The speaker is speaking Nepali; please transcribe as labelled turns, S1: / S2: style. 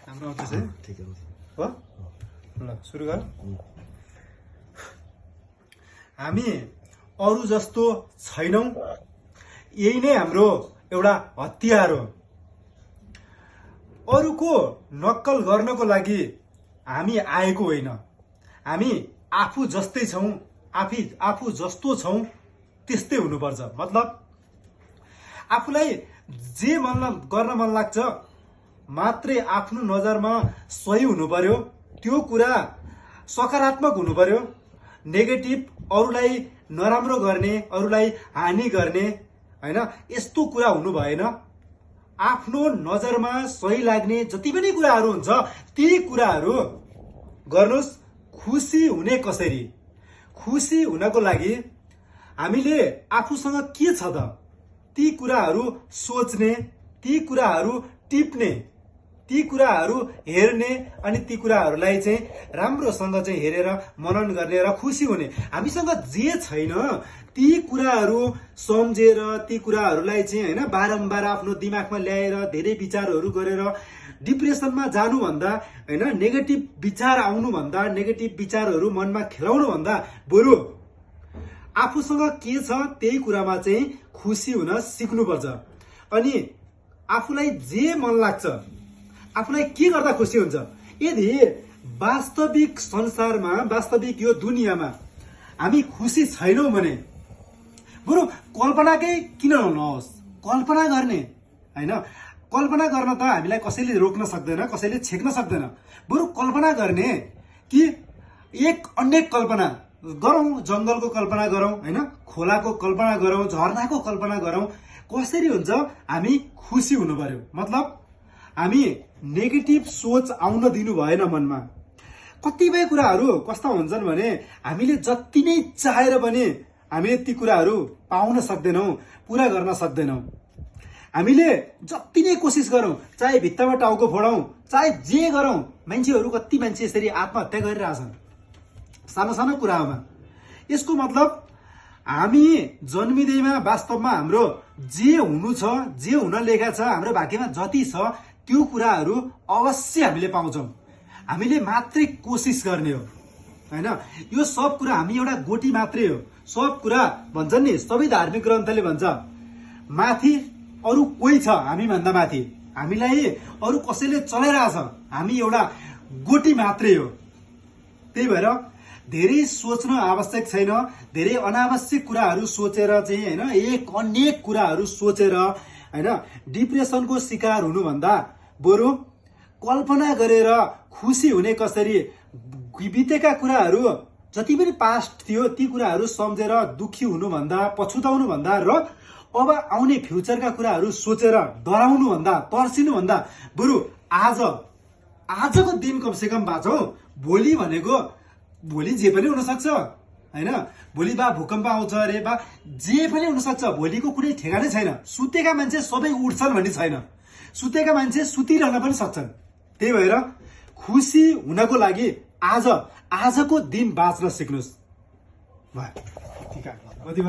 S1: हाम्रो आउँदैछ है
S2: ठिकै
S1: हो ल सुरु गर हामी अरु जस्तो छैनौं यही नै हाम्रो एउटा हतियार हो अरुको नक्कल गर्नको लागि हामी आएको होइन हामी आफू जस्तै छौं आफू जस्तो छौं त्यस्तै हुनुपर्छ मतलब आफूलाई जे गर्न मन लाग्छ मात्रै आफ्नो नजरमा सही हुनु पर्यो त्यो कुरा सकारात्मक हुनु पर्यो नेगेटिभ अरूलाई नराम्रो गर्ने अरूलाई हानि गर्ने हैन यस्तो कुरा हुनु भएन आफ्नो नजरमा सही लाग्ने जति पनि कुराहरू हुन्छ ती कुराहरू गर्नुस् खुसी हुने कसरी खुसी हुनको लागि हामीले आफूसँग के छ त ती कुराहरू सोच्ने ती कुराहरू टिप्ने ती कुराहरू हेर्ने अनि ती कुराहरूलाई चाहिँ राम्रोसँग चाहिँ हेरेर मनन गर्ने र खुसी हुने हामीसँग जे छैन ती कुराहरू सम्झेर ती कुराहरूलाई चाहिँ हैन बारम्बार आफ्नो दिमागमा ल्याएर धेरै विचारहरू गरेर डिप्रेसनमा जानुभन्दा हैन नेगेटिभ विचार आउनुभन्दा नेगेटिभ विचारहरू मनमा खेलाउनु भन्दा बरु आफूसँग के छ त्यही कुरामा चाहिँ खुसी हुन सिक्नुपर्छ अनि आफूलाई जे मन लाग्छ आफूलाई के गर्दा खुसी हुन्छ यदि वास्तविक संसारमा वास्तविक यो दुनियाँमा हामी खुसी छैनौं भने बरु कल्पनाकै किन नहोस् कल्पना गर्ने हैन कल्पना गर्न त हामीलाई कसैले रोक्न सक्दैन कसैले छेक्न सक्दैन बरु कल्पना गर्ने कि एक अनेक कल्पना गरौं जंगलको कल्पना गरौं हैन खोलाको कल्पना गरौं झरनाको कल्पना गरौं कसरी हुन्छ हामी खुसी हुनु पर्यो मतलब हामी नेगेटिभ सोच आउन दिनु भएन मनमा कतिपय कुराहरू कस्ता हुन्छन् भने हामीले जति नै चाहेर पनि हामीले ती कुराहरू पाउन सक्दैनौं पूरा गर्न सक्दैनौं हामीले जति नै कोसिस गरौं चाहे भित्तामा टाउको फोडौं चाहे जे गरौं मान्छेहरू कति मान्छे यसरी आत्महत्या गरिरहेछन् सानो सानो कुरामा यसको मतलब हामी जन्मिदैमा वास्तवमा हाम्रो जे हुनु छ जे हुन लेखा छ हाम्रो भाग्यमा जति छ त्यो कुराहरू अवश्य हामीले पाउँछौं हामीले मात्रै कोसिस गर्ने हो हैन यो सब कुरा हामी एउटा गोटी मात्रै हो सब कुरा भन्छन् नि सबै धार्मिक ग्रन्थले भन्छ माथि अरु कोही छ हामी भन्दा माथि हामीलाई अरु कसैले चलाइरहेछ हामी एउटा गोटी मात्रै हो त्यही भएर धेरै सोच्न आवश्यक छैन धेरै अनावश्यक कुराहरू सोचेर चाहिँ हैन एक अनेक कुराहरू सोचेर हैन डिप्रेसनको शिकार हुनु भन्दा बरु कल्पना गरेर खुसी हुने कसरी बितेका कुराहरू जति पनि पास्ट थियो ती कुराहरू सम्झेर दुखी हुनु भन्दा पछुताउनु भन्दा र अब आउने फ्युचरका कुराहरू सोचेर डराउनु भन्दा तर्सिनु भन्दा बरु आजको दिन कमसे कम बाँचौं भोलि भनेको भोलि जे पनि हुन सक्छ हैन भोलि बा भूकम्प आउँछ अरे बा जे पनि हुन सक्छ भोलिको कुनै ठेगानै छैन सुतेका मान्छे सबै उठ्छन् भन्ने छैन सुतेका मान्छे सुतिरहन पनि सक्छन् त्यही भएर खुसी हुनको लागि आजको दिन बाँच्न सिक्नुस् भयो